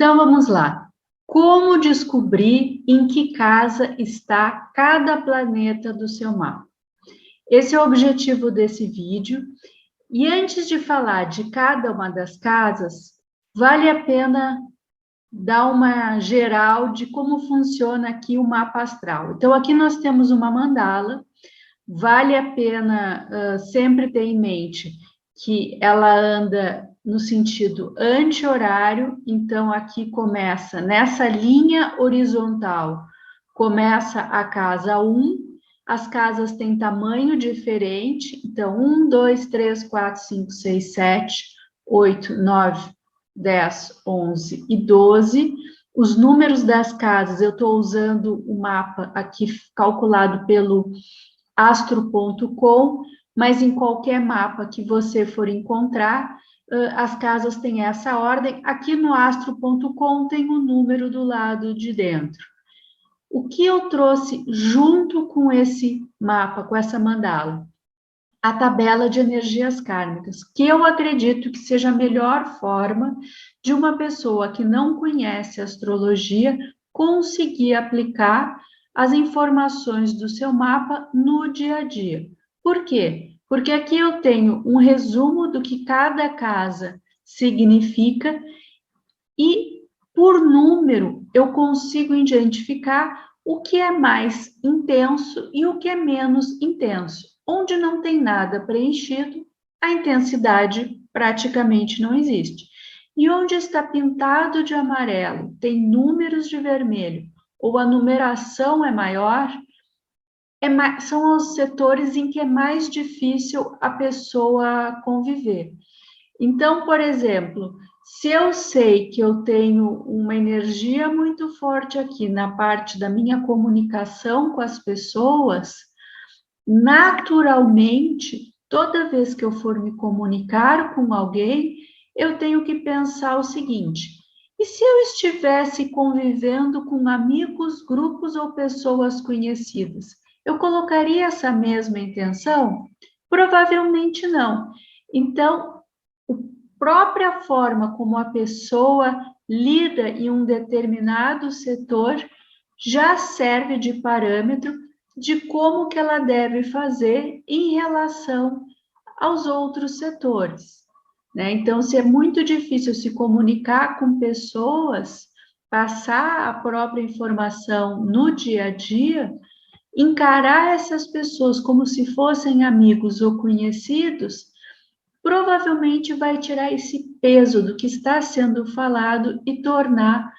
Então, vamos lá. Como descobrir em que casa está cada planeta do seu mapa? Esse é o objetivo desse vídeo. E antes de falar de cada uma das casas, vale a pena dar uma geral de como funciona aqui o mapa astral. Então, aqui nós temos uma mandala. Vale a pena sempre ter em mente que ela anda no sentido anti-horário, então aqui começa, nessa linha horizontal, começa a casa 1, as casas têm tamanho diferente, então 1, 2, 3, 4, 5, 6, 7, 8, 9, 10, 11 e 12. Os números das casas, eu estou usando o mapa aqui calculado pelo astro.com, mas em qualquer mapa que você for encontrar, as casas têm essa ordem. Aqui no astro.com tem o número do lado de dentro. O que eu trouxe junto com esse mapa, com essa mandala? A tabela de energias kármicas, que eu acredito que seja a melhor forma de uma pessoa que não conhece astrologia conseguir aplicar as informações do seu mapa no dia a dia. Por quê? Porque aqui eu tenho um resumo do que cada casa significa e, por número, eu consigo identificar o que é mais intenso e o que é menos intenso. Onde não tem nada preenchido, a intensidade praticamente não existe. E onde está pintado de amarelo, tem números de vermelho, ou a numeração é maior, são os setores em que é mais difícil a pessoa conviver. Então, por exemplo, se eu sei que eu tenho uma energia muito forte aqui na parte da minha comunicação com as pessoas, naturalmente, toda vez que eu for me comunicar com alguém, eu tenho que pensar o seguinte: e se eu estivesse convivendo com amigos, grupos ou pessoas conhecidas, eu colocaria essa mesma intenção? Provavelmente não. Então, a própria forma como a pessoa lida em um determinado setor já serve de parâmetro de como que ela deve fazer em relação aos outros setores, né? Então, se é muito difícil se comunicar com pessoas, passar a própria informação no dia a dia, encarar essas pessoas como se fossem amigos ou conhecidos, provavelmente vai tirar esse peso do que está sendo falado e tornar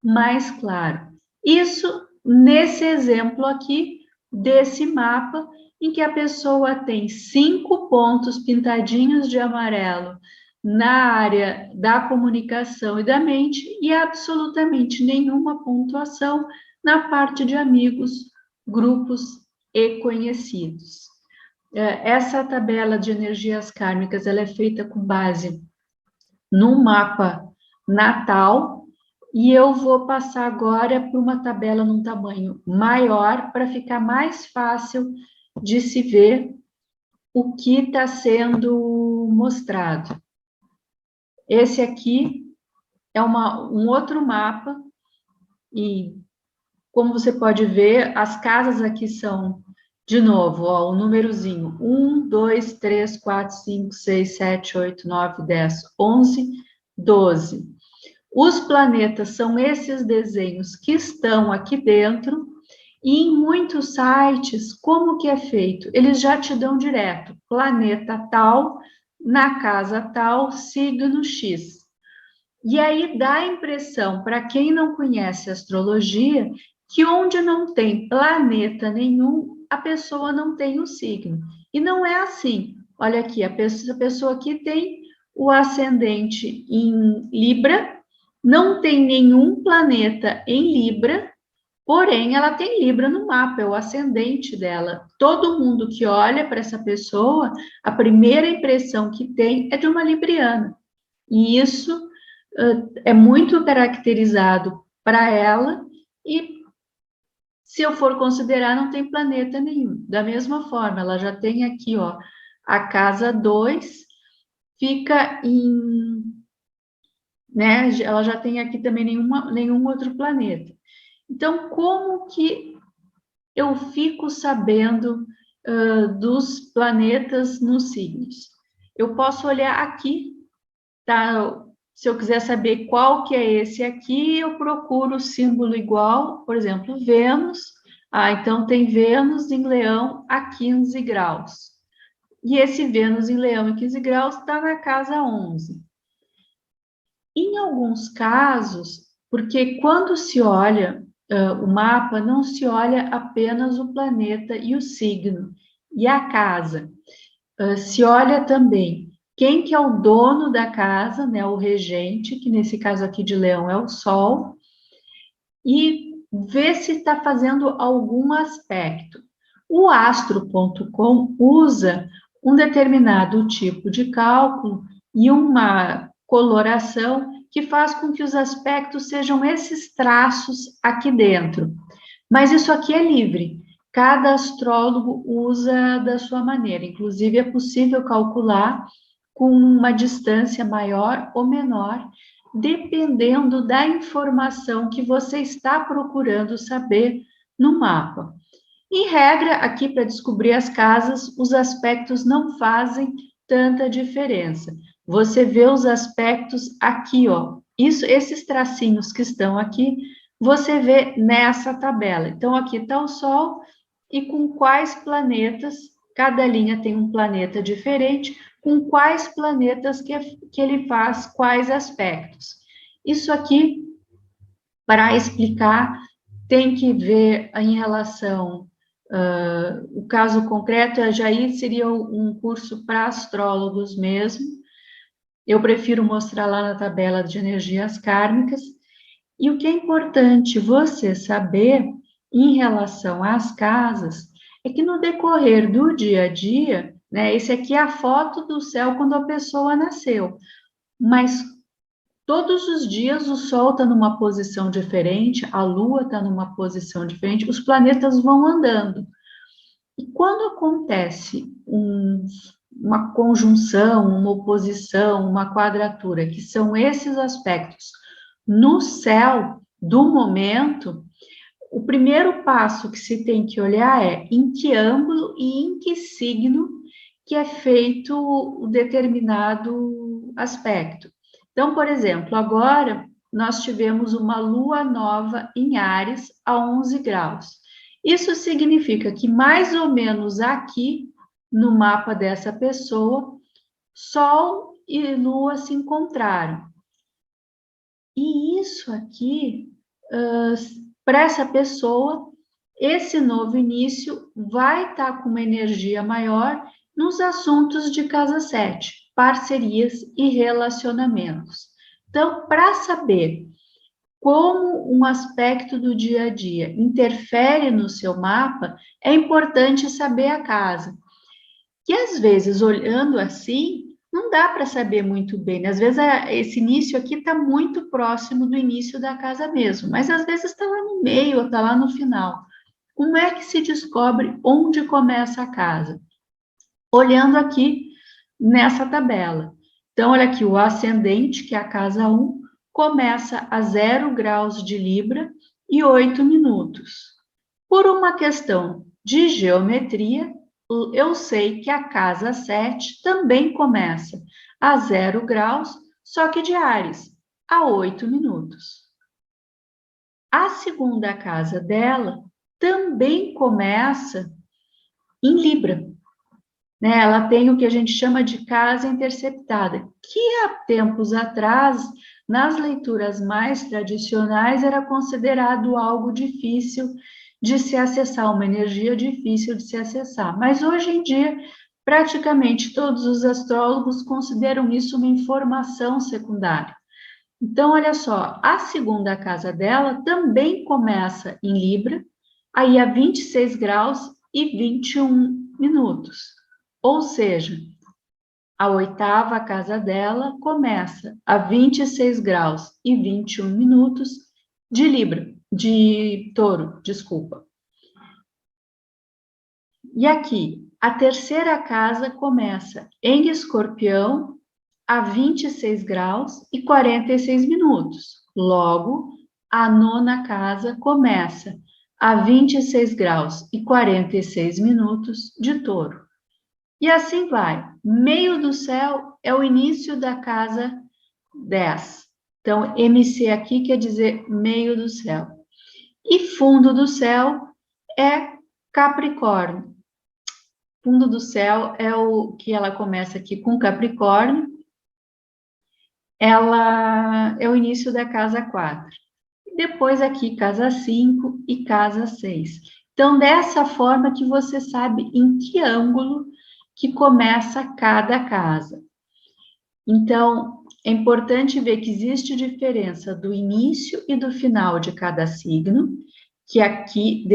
mais claro. Isso nesse exemplo aqui, desse mapa, em que a pessoa tem 5 pontos pintadinhos de amarelo na área da comunicação e da mente e absolutamente nenhuma pontuação na parte de amigos, grupos e conhecidos. Essa tabela de energias kármicas, ela é feita com base no mapa natal, e eu vou passar agora para uma tabela num tamanho maior, para ficar mais fácil de se ver o que está sendo mostrado. Esse aqui é um outro mapa, e como você pode ver, as casas aqui são, de novo, ó, o númerozinho: 1, 2, 3, 4, 5, 6, 7, 8, 9, 10, 11, 12. Os planetas são esses desenhos que estão aqui dentro, e em muitos sites, como que é feito? Eles já te dão direto, planeta tal, na casa tal, signo X. E aí dá a impressão, para quem não conhece astrologia, que onde não tem planeta nenhum, a pessoa não tem o signo. E não é assim. Olha aqui, a pessoa aqui tem o ascendente em Libra, não tem nenhum planeta em Libra, porém ela tem Libra no mapa, é o ascendente dela. Todo mundo que olha para essa pessoa, a primeira impressão que tem é de uma libriana. E isso é muito caracterizado para ela, e se eu for considerar, não tem planeta nenhum. Da mesma forma, ela já tem aqui, ó, a casa 2, fica né? Ela já tem aqui também nenhum outro planeta. Então, como que eu fico sabendo dos planetas nos signos? Eu posso olhar aqui, tá? Se eu quiser saber qual que é esse aqui, eu procuro o símbolo igual, por exemplo, Vênus. Ah, então tem Vênus em Leão a 15 graus. E esse Vênus em Leão em 15 graus está na casa 11. Em alguns casos, porque quando se olha o mapa, não se olha apenas o planeta e o signo e a casa. Se olha também quem que é o dono da casa, né, o regente, que nesse caso aqui de Leão é o Sol, e vê se está fazendo algum aspecto. O astro.com usa um determinado tipo de cálculo e uma coloração que faz com que os aspectos sejam esses traços aqui dentro. Mas isso aqui é livre. Cada astrólogo usa da sua maneira. Inclusive, é possível calcular com uma distância maior ou menor, dependendo da informação que você está procurando saber no mapa. Em regra, aqui para descobrir as casas, os aspectos não fazem tanta diferença. Você vê os aspectos aqui, ó. Esses tracinhos que estão aqui, você vê nessa tabela. Então, aqui está o Sol e com quais planetas, cada linha tem um planeta diferente, com quais planetas que ele faz quais aspectos. Isso aqui, para explicar, tem que ver em relação o caso concreto, já seria um curso para astrólogos mesmo. Eu prefiro mostrar lá na tabela de energias kármicas. E o que é importante você saber em relação às casas é que no decorrer do dia a dia, né, esse aqui é a foto do céu quando a pessoa nasceu, mas todos os dias o Sol está numa posição diferente, a Lua está numa posição diferente, os planetas vão andando. E quando acontece uma conjunção, uma oposição, uma quadratura, que são esses aspectos no céu do momento, o primeiro passo que se tem que olhar é em que ângulo e em que signo que é feito o determinado aspecto. Então, por exemplo, agora nós tivemos uma lua nova em Áries a 11 graus. Isso significa que mais ou menos aqui no mapa dessa pessoa, Sol e Lua se encontraram. E isso aqui, para essa pessoa, esse novo início vai estar com uma energia maior nos assuntos de casa 7, parcerias e relacionamentos. Então, para saber como um aspecto do dia a dia interfere no seu mapa, é importante saber a casa. Que às vezes, olhando assim, não dá para saber muito bem, né? Às vezes, esse início aqui está muito próximo do início da casa mesmo, mas às vezes está lá no meio ou está lá no final. Como é que se descobre onde começa a casa? Olhando aqui nessa tabela. Então, olha aqui, o ascendente, que é a casa 1, começa a 0 graus de Libra e 8 minutos. Por uma questão de geometria, eu sei que a casa 7 também começa a 0 graus, só que de Áries, a 8 minutos. A segunda casa dela também começa em Libra, né? Ela tem o que a gente chama de casa interceptada, que há tempos atrás, nas leituras mais tradicionais, era considerado algo difícil de se acessar, uma energia difícil de se acessar. Mas hoje em dia, praticamente todos os astrólogos consideram isso uma informação secundária. Então, olha só, a segunda casa dela também começa em Libra, aí a 26 graus e 21 minutos. Ou seja, a oitava casa dela começa a 26 graus e 21 minutos de Libra, de Touro, desculpa. E aqui, a terceira casa começa em Escorpião a 26 graus e 46 minutos. Logo, a nona casa começa a 26 graus e 46 minutos de Touro. E assim vai. Meio do céu é o início da casa 10. Então, MC aqui quer dizer meio do céu. E fundo do céu é Capricórnio. Fundo do céu é o que ela começa aqui com Capricórnio. Ela é o início da casa 4. Depois aqui casa 5 e casa 6. Então, dessa forma que você sabe em que ângulo que começa cada casa. Então, é importante ver que existe diferença do início e do final de cada signo, que aqui,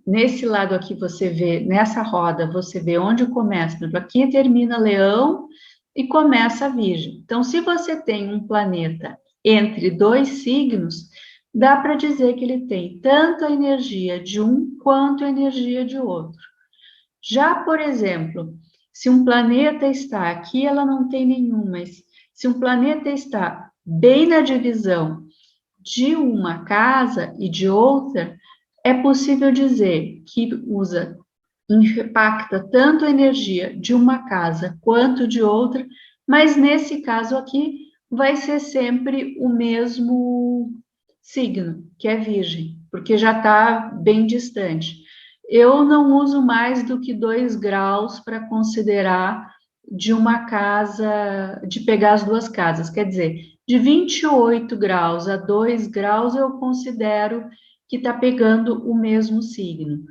nesse lado aqui você vê, nessa roda, você vê onde começa, aqui termina Leão e começa a Virgem. Então, se você tem um planeta entre dois signos, dá para dizer que ele tem tanto a energia de um quanto a energia de outro. Já, por exemplo, se um planeta está aqui, ela não tem nenhum, mas se um planeta está bem na divisão de uma casa e de outra, é possível dizer que impacta tanto a energia de uma casa quanto de outra, mas nesse caso aqui vai ser sempre o mesmo signo, que é Virgem, porque já está bem distante. Eu não uso mais do que 2 graus para considerar de uma casa, de pegar as duas casas, quer dizer, de 28 graus a 2 graus eu considero que está pegando o mesmo signo.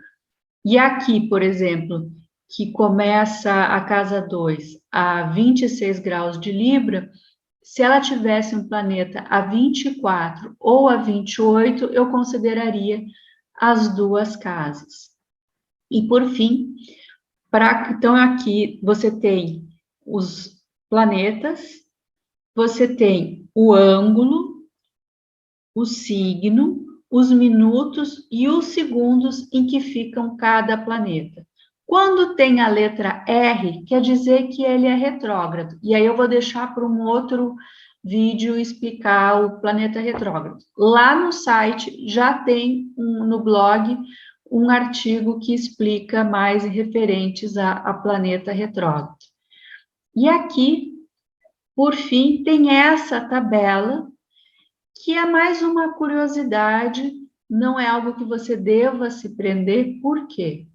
E aqui, por exemplo, que começa a casa 2 a 26 graus de Libra, se ela tivesse um planeta a 24 ou a 28, eu consideraria as duas casas. E por fim, então aqui você tem os planetas, você tem o ângulo, o signo, os minutos e os segundos em que ficam cada planeta. Quando tem a letra R, quer dizer que ele é retrógrado. E aí eu vou deixar para um outro vídeo explicar o planeta retrógrado. Lá no site já tem no blog um artigo que explica mais referentes a planeta retrógrado. E aqui, por fim, tem essa tabela, que é mais uma curiosidade, não é algo que você deva se prender. Por quê?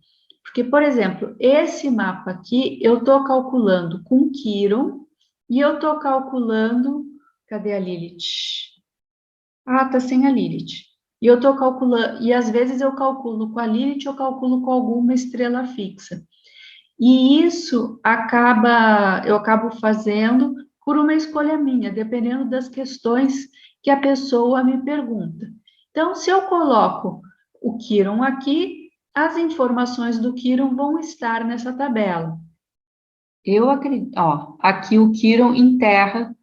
Porque, por exemplo, esse mapa aqui, eu estou calculando com Quiron e eu estou calculando... Cadê a Lilith? Ah, tá sem a Lilith. E eu estou calculando, e às vezes eu calculo com a Lilith, eu calculo com alguma estrela fixa. E isso eu acabo fazendo por uma escolha minha, dependendo das questões que a pessoa me pergunta. Então, se eu coloco o Quiron aqui, as informações do Quiron vão estar nessa tabela. Eu acredito, aqui o Quiron em Terra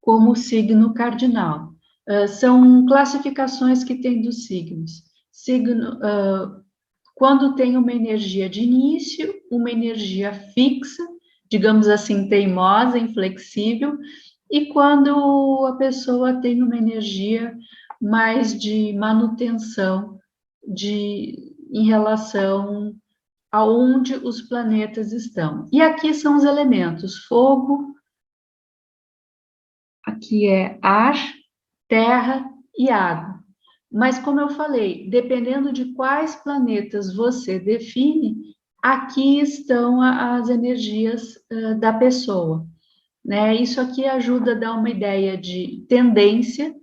como signo cardinal. São classificações que tem dos signos. Quando tem uma energia de início, uma energia fixa, digamos assim, teimosa, inflexível, e quando a pessoa tem uma energia mais de manutenção em relação aonde os planetas estão. E aqui são os elementos: fogo, aqui é ar, terra e água. Mas, como eu falei, dependendo de quais planetas você define, aqui estão as energias da pessoa, né? Isso aqui ajuda a dar uma ideia de tendência,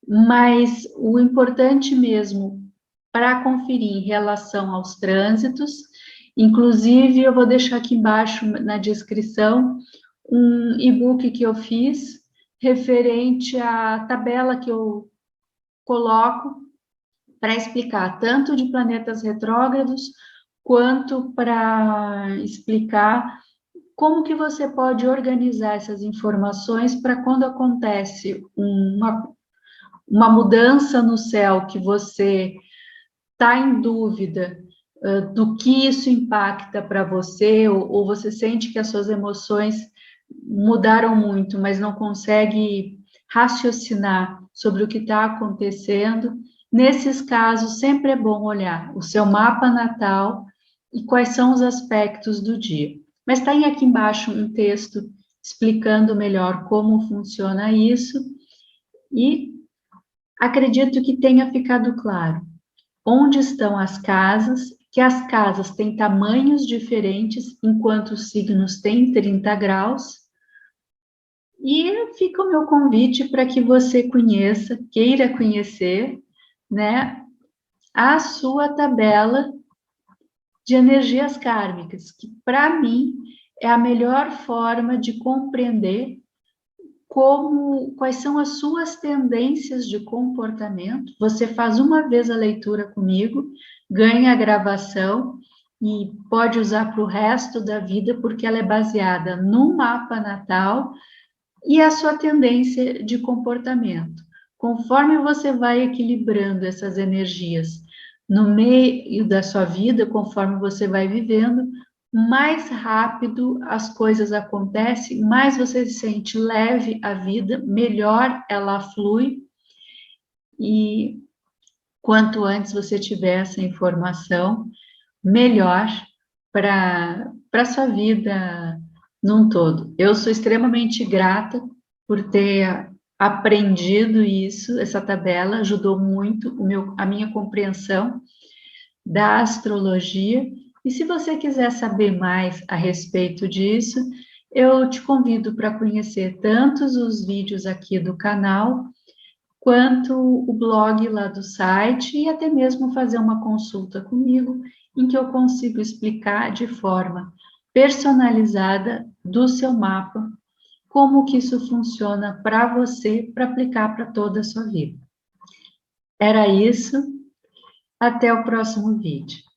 mas o importante mesmo para conferir em relação aos trânsitos, inclusive eu vou deixar aqui embaixo na descrição um e-book que eu fiz referente à tabela que eu coloco para explicar tanto de planetas retrógrados quanto para explicar como que você pode organizar essas informações para quando acontece uma mudança no céu que você está em dúvida do que isso impacta para você, ou você sente que as suas emoções mudaram muito, mas não consegue raciocinar sobre o que está acontecendo, nesses casos sempre é bom olhar o seu mapa natal e quais são os aspectos do dia. Mas tem aqui embaixo um texto explicando melhor como funciona isso e acredito que tenha ficado claro onde estão as casas, que as casas têm tamanhos diferentes, enquanto os signos têm 30 graus. E fica o meu convite para que você conheça, queira conhecer, né, a sua tabela de energias kármicas, que para mim é a melhor forma de compreender quais são as suas tendências de comportamento. Você faz uma vez a leitura comigo, ganha a gravação e pode usar para o resto da vida, porque ela é baseada no mapa natal e a sua tendência de comportamento. Conforme você vai equilibrando essas energias no meio da sua vida, conforme você vai vivendo, mais rápido as coisas acontecem, mais você se sente leve a vida, melhor ela flui, e quanto antes você tiver essa informação, melhor para a sua vida num todo. Eu sou extremamente grata por ter aprendido isso, essa tabela ajudou muito a minha compreensão da astrologia. E se você quiser saber mais a respeito disso, eu te convido para conhecer tantos os vídeos aqui do canal, quanto o blog lá do site, e até mesmo fazer uma consulta comigo, em que eu consigo explicar de forma personalizada do seu mapa como que isso funciona para você, para aplicar para toda a sua vida. Era isso, até o próximo vídeo.